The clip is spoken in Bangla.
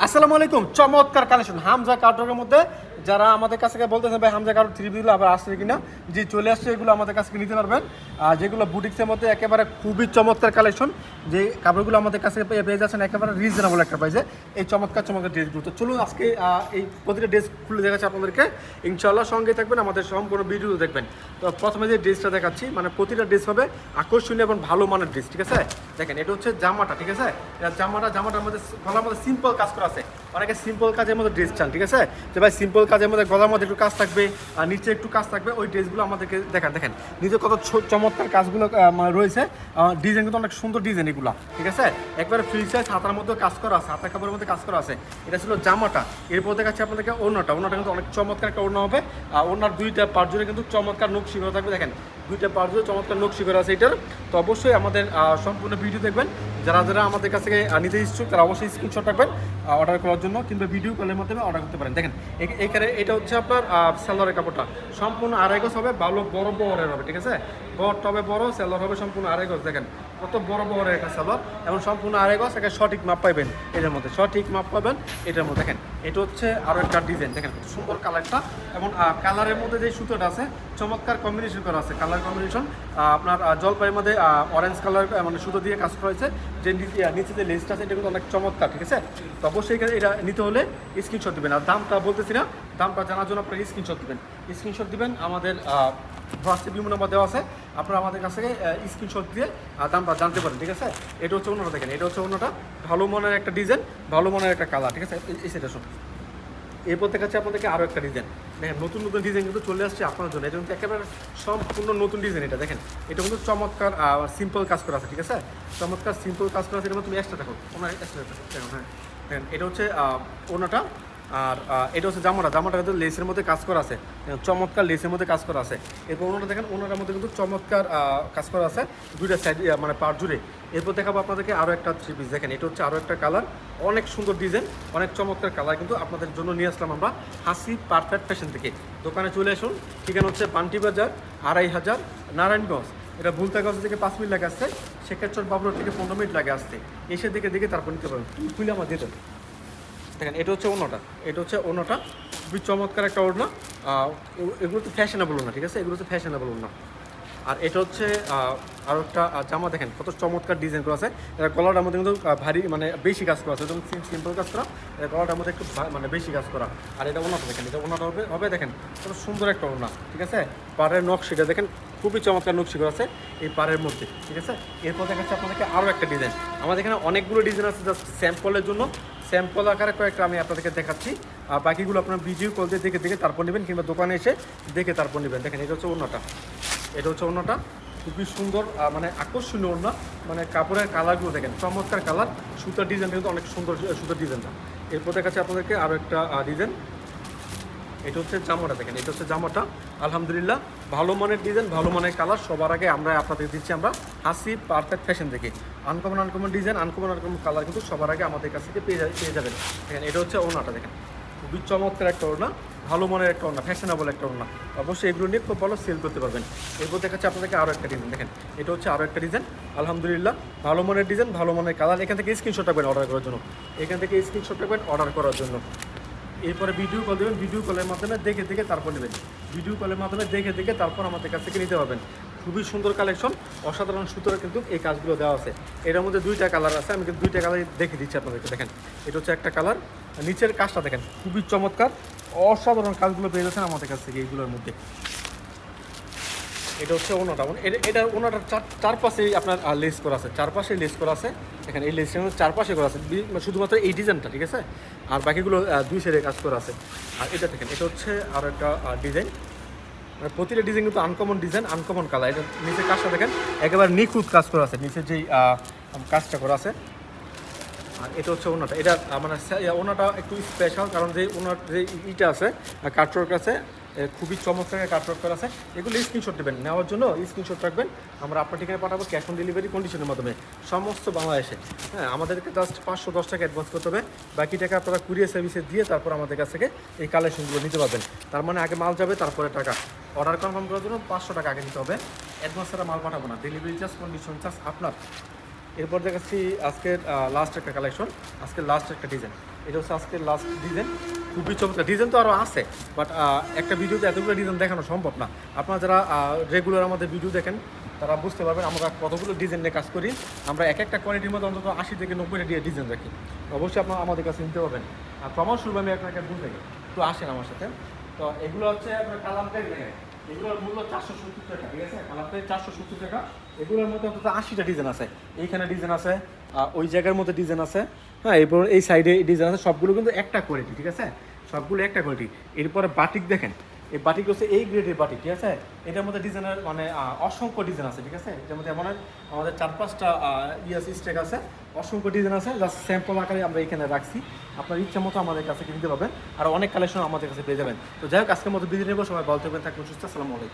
আসসালামু আলাইকুম। চমৎকার কালেকশন হামজা কার্টনের মধ্যে যারা আমাদের কাছ থেকে বলতেছেন ভাই হামজা কার্টন থ্রি পিসগুলো আবার আসছে কিনা, যে চলে আসছে এগুলো আমাদের কাছ থেকে নিতে পারবেন। আর যেগুলো বুটিক্সের মধ্যে একেবারে খুবই চমৎকার কালেকশন, যে কাপড়গুলো আমাদের কাছে পেয়ে যাচ্ছেন একেবারে রিজনেবল একটা প্রাইসে এই চমৎকার ড্রেসগুলো। তো চলুন আজকে এই প্রতিটা ড্রেস খুলে দেখাচ্ছি আপনাদেরকে, ইনশাআল্লাহ সঙ্গে থাকবেন, আমাদের সম্পূর্ণ ভিডিও দেখবেন। তো প্রথমে যে ড্রেসটা দেখাচ্ছি, মানে প্রতিটা ড্রেস হবে আকর্ষণীয় এবং ভালো মানের ড্রেস, ঠিক আছে। দেখেন এটা হচ্ছে জামাটা, ঠিক আছে। জামাটার মধ্যে গলার মধ্যে সিম্পল কাজ করা আছে। অনেকে সিম্পল কাজের মধ্যে ড্রেস চান, ঠিক আছে, যে ভাই সিম্পল কাজের মধ্যে গলার মধ্যে একটু কাজ থাকবে আর নিচে একটু কাজ থাকবে, ওই ড্রেসগুলো আমাদেরকে দেখেন নিজে কত চমৎকার কাজগুলো রয়েছে। ডিজাইন কিন্তু অনেক সুন্দর ডিজাইন এগুলো, ঠিক আছে। একবারে ফ্রি সাইজ, হাতার মধ্যে কাজ করা আছে, হাতার কাপড়ের মধ্যে কাজ করা আছে। এটা ছিল জামাটা। এরপর দেখাচ্ছি আপনাদেরকে ওড়নাটা কিন্তু অনেক চমৎকার একটা ওড়না হবে। আর ওড়নার দুইটা পার্ট জুড়ে কিন্তু চমৎকার নকশি করা থাকবে। দেখেন দুইটা পার্ট জুড়ে চমৎকার নকশি করা আছে এটার। তো অবশ্যই আমাদের সম্পূর্ণ ভিডিও দেখবেন। যারা আমাদের কাছ থেকে নিতে ইচ্ছুক তারা অবশ্যই স্ক্রিনশট রাখবেন অর্ডার করার জন্য, কিংবা ভিডিও কলের মাধ্যমে অর্ডার করতে পারেন। দেখেন এখানে এটা হচ্ছে আপনার সেলরের কাপড়টা সম্পূর্ণ আড়াই গজ হবে, ভালো বড় বহরের হবে, ঠিক আছে। বহরটা হবে বড়, সেলর হবে সম্পূর্ণ আড়াই গজ। দেখেন কত বড় বহরের একটা সেলর এবং সম্পূর্ণ আড়াই গজ, একটা সঠিক মাপ পাইবেন এটার মধ্যে, সঠিক মাপ পাবেন এটার মধ্যে। দেখেন এটা হচ্ছে আরও একটা ডিজাইন, দেখেন কত সুন্দর কালারটা এবং কালারের মধ্যে যে সুতোটা আছে চমৎকার কম্বিনেশন করা আছে। কালার কম্বিনেশন আপনার জলপাইয়ের মধ্যে অরেঞ্জ কালার মানে সুতো দিয়ে কাজ করা হয়েছে। যে নিচে যে লেসটা আছে এটা কিন্তু অনেক চমৎকার, ঠিক আছে। তো অবশ্যই এটা নিতে হলে স্ক্রিনশট দেবেন। আর দামটা বলতেছি না, দামটা জানার জন্য আপনারা স্ক্রিনশট দিবেন। আমাদের হোয়াটসঅ্যাপ ইমো নাম্বার দেওয়া আছে, আপনারা আমাদের কাছ থেকে স্ক্রিনশট দিয়ে দামটা জানতে পারেন, ঠিক আছে। এটা হচ্ছে অন্যটা, দেখেন এটা হচ্ছে অন্যটা, ভালো মনের একটা ডিজাইন, ভালো মনের একটা কালার, ঠিক আছে। এই সেটা শুনুন। এরপর দেখাচ্ছে আপনাদেরকে আরও একটা ডিজাইন। দেখেন নতুন ডিজাইন কিন্তু চলে আসছে আপনার জন্য। এটা কিন্তু একেবারে সম্পূর্ণ নতুন ডিজাইন। এটা দেখেন এটা কিন্তু চমৎকার সিম্পল কাজ করা আছে, ঠিক আছে। চমৎকার সিম্পল কাজ করা আছে। এটা তুমি এক্সট্রা দেখো, ওনার এক্সট্রা দেখো। হ্যাঁ দেখেন এটা হচ্ছে ওনাটা। আর এটা হচ্ছে জামাটা কিন্তু লেসের মধ্যে কাজ করা আছে, চমৎকার লেসের মধ্যে কাজ করা আছে। এরপর ওনাটা দেখেন, ওনাটার মধ্যে কিন্তু চমৎকার কাজ করা আছে দুইটা সাইড মানে পার্ট জুড়ে। এরপর দেখাবো আপনাদেরকে আরও একটা থ্রি পিস। দেখেন এটা হচ্ছে আরও একটা কালার, অনেক সুন্দর ডিজাইন, অনেক চমৎকার কালার কিন্তু আপনাদের জন্য নিয়ে আসলাম আমরা হাসি পারফেক্ট ফ্যাশন থেকে। দোকানে চলে আসুন, ঠিকানা হচ্ছে পান্টি বাজার 2500 নারায়ণগঞ্জ। এটা ভুলতাগঞ্জ থেকে 5 মিনিট লাগে আসতে, শেখারচর বাবুর থেকে 15 মিনিট লাগে আসতে। এসে দেখে তারপর নিতে পারবেন। খুলে আমার দিতে দেখেন এটা হচ্ছে ওড়নাটা, খুবই চমৎকার একটা ওড়না। এগুলো তো ফ্যাশনেবল না, ঠিক আছে, এগুলো হচ্ছে ফ্যাশনেবল না। আর এটা হচ্ছে আরও একটা জামা। দেখেন কত চমৎকার ডিজাইন করা আছে। এটা গলাটার মধ্যে কিন্তু ভারী মানে বেশি কাজ করা আছে, একদম সিম্পল কাজ করা। এটা গলাটার মধ্যে একটু মানে বেশি কাজ করা। আর এটা ওড়নাটা দেখেন, এটা ওড়নাটা হবে দেখেন কত সুন্দর একটা ওড়না, ঠিক আছে। পাড়ের নকশিটা দেখেন খুবই চমৎকার নকশি করা আছে এই পাড়ের মধ্যে, ঠিক আছে। এরপর দেখাচ্ছে আপনাদেরকে আরও একটা ডিজাইন। আমাদের এখানে অনেকগুলো ডিজাইন আছে, জাস্ট স্যাম্পলের জন্য, স্যাম্পল আকারে কয়েকটা আমি আপনাদেরকে দেখাচ্ছি। আর বাকিগুলো আপনার ভিডিও কল দিয়ে দেখে তারপর নেবেন, কিংবা দোকানে এসে দেখে তারপর নেবেন। দেখেন এটা হচ্ছে ওড়নাটা, খুবই সুন্দর মানে আকর্ষণীয় ওড়না। মানে কাপড়ের কালারগুলো দেখেন চমৎকার কালার, সুতার ডিজাইনটা কিন্তু অনেক সুন্দর সুতার ডিজাইনটা। এরপর দেখাচ্ছে আপনাদেরকে আরও একটা ডিজাইন। এটা হচ্ছে জামাটা, দেখেন এটা হচ্ছে জামাটা। আলহামদুলিল্লাহ ভালো মানের ডিজাইন, ভালো মানের কালার। সবার আগে আমরা আপনাদের দিচ্ছি আমরা হাসি পারফেক্ট ফ্যাশন থেকে। আনকমন ডিজাইন, আনকমন কালার কিন্তু সবার আগে আমাদের কাছ থেকে পেয়ে যাবেন। দেখেন এটা হচ্ছে ওড়নাটা, দেখেন খুবই চমৎকার একটা ওড়না, ভালো মানের একটা ওড়না, ফ্যাশনেবল একটা ওড়না। অবশ্যই এগুলো নিয়ে খুব ভালো সেল করতে পারবেন। এরপর দেখাচ্ছে আপনাদেরকে আরও একটা ডিজাইন। দেখেন এটা হচ্ছে আরও একটা ডিজাইন। আলহামদুলিল্লাহ ভালো মানের ডিজাইন, ভালো মানের কালার। এখান থেকে স্ক্রিনশট রাখবেন অর্ডার করার জন্য, এরপরে ভিডিও কল দেবেন, ভিডিও কলের মাধ্যমে দেখে তারপর নেবেন। ভিডিও কলের মাধ্যমে দেখে তারপর আমাদের কাছ থেকে নিতে পারবেন। খুবই সুন্দর কালেকশন, অসাধারণ সুতোর কিন্তু এই কাজগুলো দেওয়া আছে। এটার মধ্যে দুইটা কালার আছে, আমি কিন্তু দুইটা কালার দেখে দিচ্ছি আপনাদেরকে। দেখেন এটা হচ্ছে একটা কালার, নিচের কাজটা দেখেন খুবই চমৎকার, অসাধারণ কাজগুলো পেয়ে যাচ্ছেন আমাদের কাছ থেকে এইগুলোর মধ্যে। এটা হচ্ছে এটা ওনাটার চারপাশে আপনার লেস করা আছে, চারপাশে লেস করা আছে। দেখেন এই লেসটা চারপাশে করা আছে শুধুমাত্র এই ডিজাইনটা, ঠিক আছে। আর বাকিগুলো দুই সাইডে কাজ করা আছে। আর এটা দেখেন এটা হচ্ছে আরও একটা ডিজাইন। প্রতিটা ডিজাইন কিন্তু আনকমন ডিজাইন, আনকমন কালার। এটা নিচের কাজটা দেখেন একেবারে নিখুঁত কাজ করা আছে, নিচের যেই কাজটা করা আছে। আর এটা হচ্ছে ওনাটা, এটা মানে ওনাটা একটু স্পেশাল, কারণ যে ওনার যে ইটা আছে কাটওয়ার্ক আছে, খুবই চমৎকার কাটওয়ার্ক করা আছে। এগুলো স্ক্রিনশট দেবেন, নেওয়ার জন্য স্ক্রিনশট রাখবেন। আমরা আপনার ঠিকানা পাঠাবো ক্যাশ অন ডেলিভারি কন্ডিশনের মাধ্যমে সমস্ত বাংলাদেশে। হ্যাঁ, আমাদেরকে জাস্ট 510 টাকা অ্যাডভান্স করতে হবে, বাকি টাকা আপনারা কুরিয়ার সার্ভিসে দিয়ে তারপর আমাদের কাছ থেকে এই কালেকশনগুলো নিতে পারবেন। তার মানে আগে মাল যাবে, তারপরে টাকা। অর্ডার কনফার্ম করার জন্য 500 টাকা আগে দিতে হবে, অ্যাডভান্স ছাড়া মাল পাঠাবো না। ডেলিভারি চার্জ, কন্ডিশন চার্জ আপনার। এরপর দেখাচ্ছি আজকের লাস্ট একটা কালেকশন, আজকের লাস্ট একটা ডিজাইন। এটা হচ্ছে আজকের লাস্ট ডিজাইন, খুবই চমৎকার। ডিজাইন তো আরও আছে, বাট একটা ভিডিওতে এতগুলো ডিজাইন দেখানো সম্ভব না। আপনারা যারা রেগুলার আমাদের ভিডিও দেখেন তারা বুঝতে পারবেন আমরা কতগুলো ডিজাইন নিয়ে কাজ করি। আমরা এক একটা কোয়ালিটির মধ্যে অন্তত 80 থেকে 90টা ডিজাইন রাখি। অবশ্যই আপনারা আমাদের কাছে নিতে পারবেন। আর প্রমাণ শুরু আমি আপনাকে বুঝতে গেছি, তো আসেন আমার সাথে। তো এগুলো হচ্ছে আপনার কালাম পেজ দেখেন, এগুলোর মূল্য 470 টাকা, ঠিক আছে? কালাম পেজ 470 টাকা। এগুলোর মধ্যে অন্তত 80টা ডিজাইন আছে। এইখানে ডিজাইন আছে, ওই জায়গার মধ্যে ডিজাইন আছে, হ্যাঁ, এরপর এই সাইডে ডিজাইন আছে। সবগুলো কিন্তু একটা কোয়ালিটি, ঠিক আছে? সবগুলো একটা কোয়ালিটি। এরপরে বাটিক দেখেন, এই বাটিক হচ্ছে এই গ্রেডের বাটিক, ঠিক আছে? এটার মধ্যে ডিজাইনের মানে অসংখ্য ডিজাইন আছে, ঠিক আছে? এটার মধ্যে এমন আমাদের 4-5টা স্টেক আছে, অসংখ্য ডিজাইন আছে। জাস্ট স্যাম্পল আকারে আমরা এখানে রাখছি, আপনার ইচ্ছা মতো আমাদের কাছে কিনতে পারবেন। আর অনেক কালেকশন আমাদের কাছে পেয়ে যাবেন। তো যাই হোক, আজকের মতো বিদায় নেব। সবাই ভালো থাকবেন, থাকবেন সুস্থ। আসসালামু আলাইকুম।